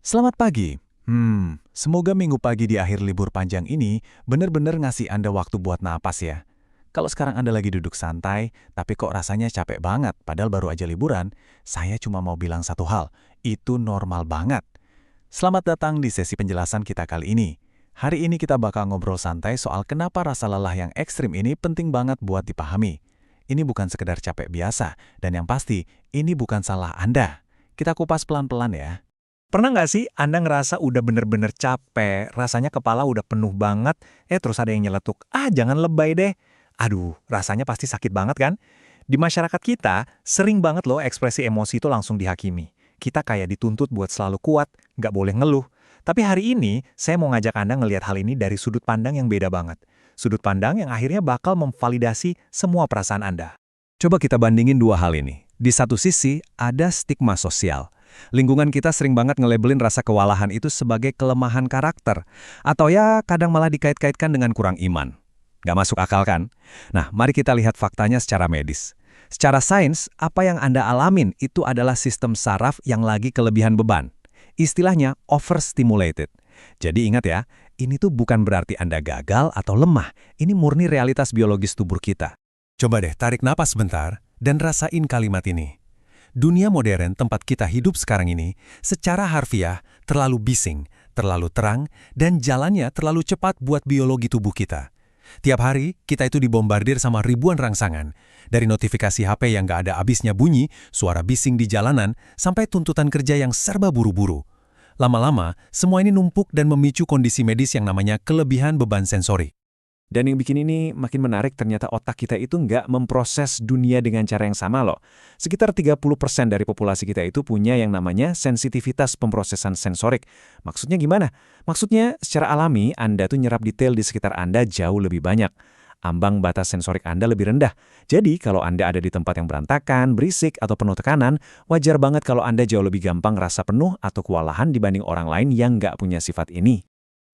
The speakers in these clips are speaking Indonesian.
Selamat pagi. Semoga minggu pagi di akhir libur panjang ini benar-benar ngasih Anda waktu buat napas ya. Kalau sekarang Anda lagi duduk santai, tapi kok rasanya capek banget, padahal baru aja liburan, saya cuma mau bilang satu hal, itu normal banget. Selamat datang di sesi penjelasan kita kali ini. Hari ini kita bakal ngobrol santai soal kenapa rasa lelah yang ekstrim ini penting banget buat dipahami. Ini bukan sekedar capek biasa, dan yang pasti, ini bukan salah Anda. Kita kupas pelan-pelan ya. Pernah nggak sih Anda ngerasa udah bener-bener capek, rasanya kepala udah penuh banget, terus ada yang nyeletuk, jangan lebay deh. Aduh, rasanya pasti sakit banget kan? Di masyarakat kita, sering banget loh ekspresi emosi itu langsung dihakimi. Kita kayak dituntut buat selalu kuat, nggak boleh ngeluh. Tapi hari ini, saya mau ngajak Anda ngelihat hal ini dari sudut pandang yang beda banget. Sudut pandang yang akhirnya bakal memvalidasi semua perasaan Anda. Coba kita bandingin dua hal ini. Di satu sisi, ada stigma sosial. Lingkungan kita sering banget ngelabelin rasa kewalahan itu sebagai kelemahan karakter. Atau ya kadang malah dikait-kaitkan dengan kurang iman. Gak masuk akal kan? Nah, mari kita lihat faktanya secara medis. Secara sains, apa yang Anda alamin itu adalah sistem saraf yang lagi kelebihan beban. Istilahnya overstimulated. Jadi ingat ya, ini tuh bukan berarti Anda gagal atau lemah. Ini murni realitas biologis tubuh kita. Coba deh tarik napas sebentar dan rasain kalimat ini. Dunia modern tempat kita hidup sekarang ini secara harfiah terlalu bising, terlalu terang, dan jalannya terlalu cepat buat biologi tubuh kita. Tiap hari, kita itu dibombardir sama ribuan rangsangan. Dari notifikasi HP yang gak ada habisnya bunyi, suara bising di jalanan, sampai tuntutan kerja yang serba buru-buru. Lama-lama, semua ini numpuk dan memicu kondisi medis yang namanya kelebihan beban sensori. Dan yang bikin ini makin menarik, ternyata otak kita itu nggak memproses dunia dengan cara yang sama loh. Sekitar 30% dari populasi kita itu punya yang namanya sensitivitas pemrosesan sensorik. Maksudnya gimana? Maksudnya secara alami Anda tuh nyerap detail di sekitar Anda jauh lebih banyak. Ambang batas sensorik Anda lebih rendah. Jadi kalau Anda ada di tempat yang berantakan, berisik, atau penuh tekanan, wajar banget kalau Anda jauh lebih gampang rasa penuh atau kewalahan dibanding orang lain yang nggak punya sifat ini.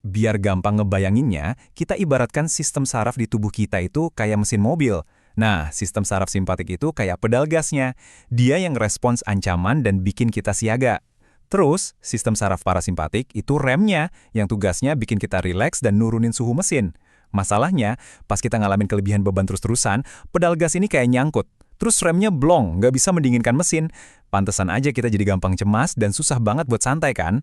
Biar gampang ngebayanginnya, kita ibaratkan sistem saraf di tubuh kita itu kayak mesin mobil. Nah, sistem saraf simpatik itu kayak pedal gasnya. Dia yang respons ancaman dan bikin kita siaga. Terus, sistem saraf parasimpatik itu remnya, yang tugasnya bikin kita rileks dan nurunin suhu mesin. Masalahnya, pas kita ngalamin kelebihan beban terus-terusan, pedal gas ini kayak nyangkut. Terus remnya blong, nggak bisa mendinginkan mesin. Pantesan aja kita jadi gampang cemas dan susah banget buat santai kan?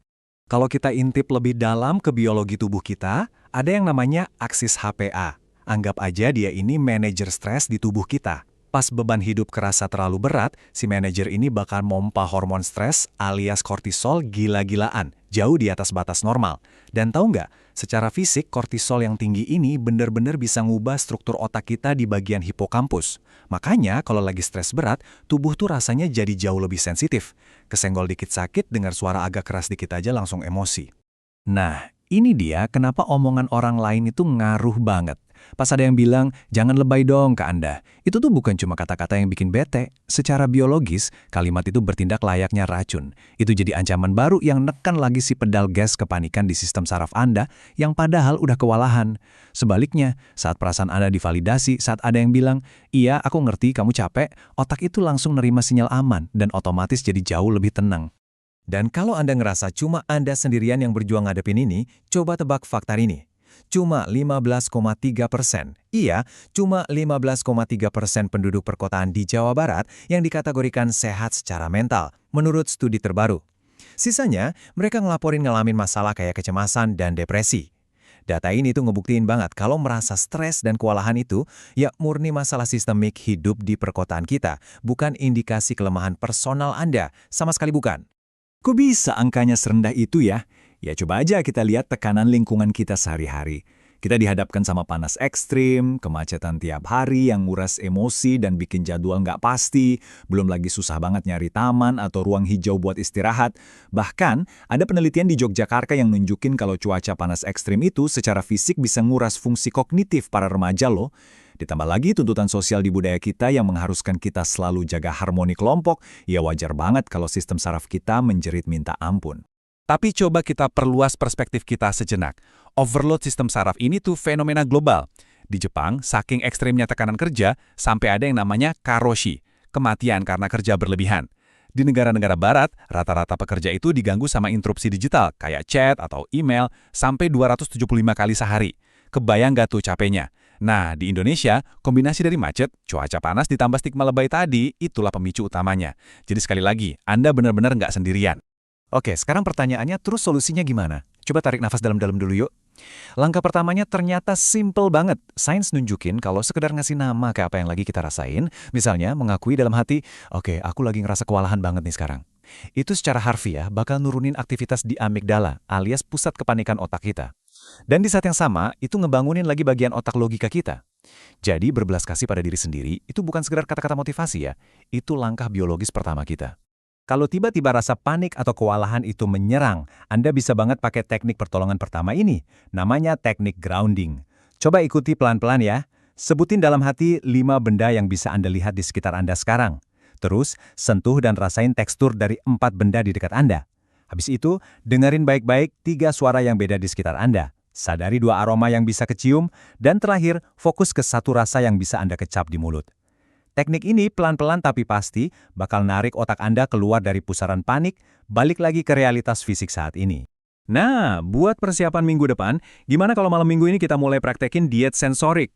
Kalau kita intip lebih dalam ke biologi tubuh kita, ada yang namanya aksis HPA. Anggap aja dia ini manajer stres di tubuh kita. Pas beban hidup kerasa terlalu berat, si manajer ini bakal mompa hormon stres alias kortisol gila-gilaan, jauh di atas batas normal. Dan tahu nggak, secara fisik kortisol yang tinggi ini benar-benar bisa ngubah struktur otak kita di bagian hipokampus. Makanya kalau lagi stres berat, tubuh tuh rasanya jadi jauh lebih sensitif. Kesenggol dikit sakit, dengar suara agak keras dikit aja langsung emosi. Nah, ini dia kenapa omongan orang lain itu ngaruh banget. Pas ada yang bilang, jangan lebay dong ke Anda. Itu tuh bukan cuma kata-kata yang bikin bete. Secara biologis, kalimat itu bertindak layaknya racun. Itu jadi ancaman baru yang nekan lagi si pedal gas kepanikan di sistem saraf Anda yang padahal udah kewalahan. Sebaliknya, saat perasaan Anda divalidasi, saat ada yang bilang, iya aku ngerti kamu capek, otak itu langsung nerima sinyal aman dan otomatis jadi jauh lebih tenang. Dan kalau Anda ngerasa cuma Anda sendirian yang berjuang ngadepin ini, coba tebak fakta ini. Cuma 15,3%. Iya, cuma 15,3% penduduk perkotaan di Jawa Barat yang dikategorikan sehat secara mental, menurut studi terbaru. Sisanya, mereka ngelaporin ngalamin masalah kayak kecemasan dan depresi. Data ini tuh ngebuktiin banget kalau merasa stres dan kewalahan itu, ya murni masalah sistemik hidup di perkotaan kita, bukan indikasi kelemahan personal Anda, sama sekali bukan. Kok bisa angkanya serendah itu ya? Ya coba aja kita lihat tekanan lingkungan kita sehari-hari. Kita dihadapkan sama panas ekstrim, kemacetan tiap hari yang nguras emosi dan bikin jadwal nggak pasti, belum lagi susah banget nyari taman atau ruang hijau buat istirahat. Bahkan, ada penelitian di Yogyakarta yang nunjukin kalau cuaca panas ekstrim itu secara fisik bisa nguras fungsi kognitif para remaja loh. Ditambah lagi tuntutan sosial di budaya kita yang mengharuskan kita selalu jaga harmoni kelompok, ya wajar banget kalau sistem saraf kita menjerit minta ampun. Tapi coba kita perluas perspektif kita sejenak. Overload sistem saraf ini tuh fenomena global. Di Jepang, saking ekstrimnya tekanan kerja, sampai ada yang namanya karoshi, kematian karena kerja berlebihan. Di negara-negara barat, rata-rata pekerja itu diganggu sama interupsi digital, kayak chat atau email, sampai 275 kali sehari. Kebayang nggak tuh capeknya? Nah, di Indonesia, kombinasi dari macet, cuaca panas ditambah stigma lebay tadi, itulah pemicu utamanya. Jadi sekali lagi, Anda benar-benar nggak sendirian. Oke, sekarang pertanyaannya, terus solusinya gimana? Coba tarik nafas dalam-dalam dulu yuk. Langkah pertamanya ternyata simple banget. Sains nunjukin kalau sekedar ngasih nama ke apa yang lagi kita rasain, misalnya mengakui dalam hati, oke, aku lagi ngerasa kewalahan banget nih sekarang. Itu secara harfiah bakal nurunin aktivitas di amigdala, alias pusat kepanikan otak kita. Dan di saat yang sama, itu ngebangunin lagi bagian otak logika kita. Jadi berbelas kasih pada diri sendiri, itu bukan sekedar kata-kata motivasi ya, itu langkah biologis pertama kita. Kalau tiba-tiba rasa panik atau kewalahan itu menyerang, Anda bisa banget pakai teknik pertolongan pertama ini. Namanya teknik grounding. Coba ikuti pelan-pelan ya. Sebutin dalam hati 5 benda yang bisa Anda lihat di sekitar Anda sekarang. Terus, sentuh dan rasain tekstur dari 4 benda di dekat Anda. Habis itu, dengerin baik-baik 3 suara yang beda di sekitar Anda. Sadari 2 aroma yang bisa kecium. Dan terakhir, fokus ke 1 rasa yang bisa Anda kecap di mulut. Teknik ini pelan-pelan tapi pasti bakal narik otak Anda keluar dari pusaran panik, balik lagi ke realitas fisik saat ini. Nah, buat persiapan minggu depan, gimana kalau malam minggu ini kita mulai praktekin diet sensorik?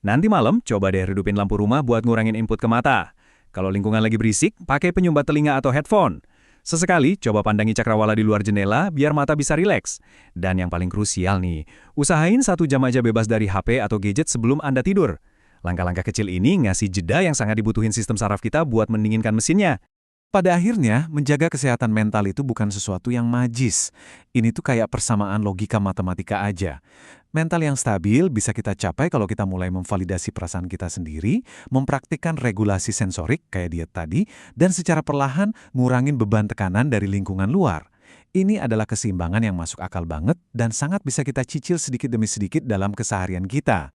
Nanti malam, coba deh redupin lampu rumah buat ngurangin input ke mata. Kalau lingkungan lagi berisik, pakai penyumbat telinga atau headphone. Sesekali, coba pandangi cakrawala di luar jendela biar mata bisa rileks. Dan yang paling krusial nih, usahain 1 jam aja bebas dari HP atau gadget sebelum Anda tidur. Langkah-langkah kecil ini ngasih jeda yang sangat dibutuhin sistem saraf kita buat mendinginkan mesinnya. Pada akhirnya, menjaga kesehatan mental itu bukan sesuatu yang magis. Ini tuh kayak persamaan logika matematika aja. Mental yang stabil bisa kita capai kalau kita mulai memvalidasi perasaan kita sendiri, mempraktikkan regulasi sensorik kayak diet tadi, dan secara perlahan ngurangin beban tekanan dari lingkungan luar. Ini adalah keseimbangan yang masuk akal banget dan sangat bisa kita cicil sedikit demi sedikit dalam keseharian kita.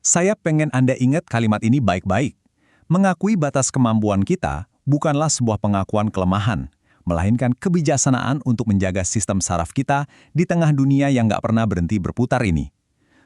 Saya pengen Anda ingat kalimat ini baik-baik. Mengakui batas kemampuan kita bukanlah sebuah pengakuan kelemahan, melainkan kebijaksanaan untuk menjaga sistem saraf kita di tengah dunia yang nggak pernah berhenti berputar ini.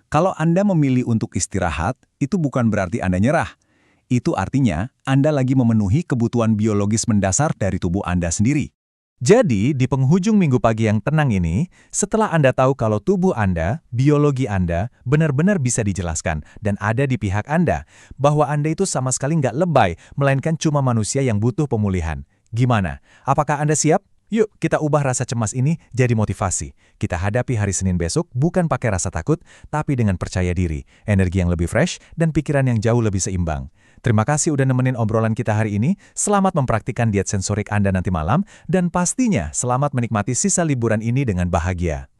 Kalau Anda memilih untuk istirahat, itu bukan berarti Anda nyerah. Itu artinya Anda lagi memenuhi kebutuhan biologis mendasar dari tubuh Anda sendiri. Jadi, di penghujung minggu pagi yang tenang ini, setelah Anda tahu kalau tubuh Anda, biologi Anda, benar-benar bisa dijelaskan dan ada di pihak Anda, bahwa Anda itu sama sekali nggak lebay, melainkan cuma manusia yang butuh pemulihan. Gimana? Apakah Anda siap? Yuk, kita ubah rasa cemas ini jadi motivasi. Kita hadapi hari Senin besok bukan pakai rasa takut, tapi dengan percaya diri, energi yang lebih fresh, dan pikiran yang jauh lebih seimbang. Terima kasih udah nemenin obrolan kita hari ini. Selamat mempraktikkan diet sensorik Anda nanti malam, dan pastinya selamat menikmati sisa liburan ini dengan bahagia.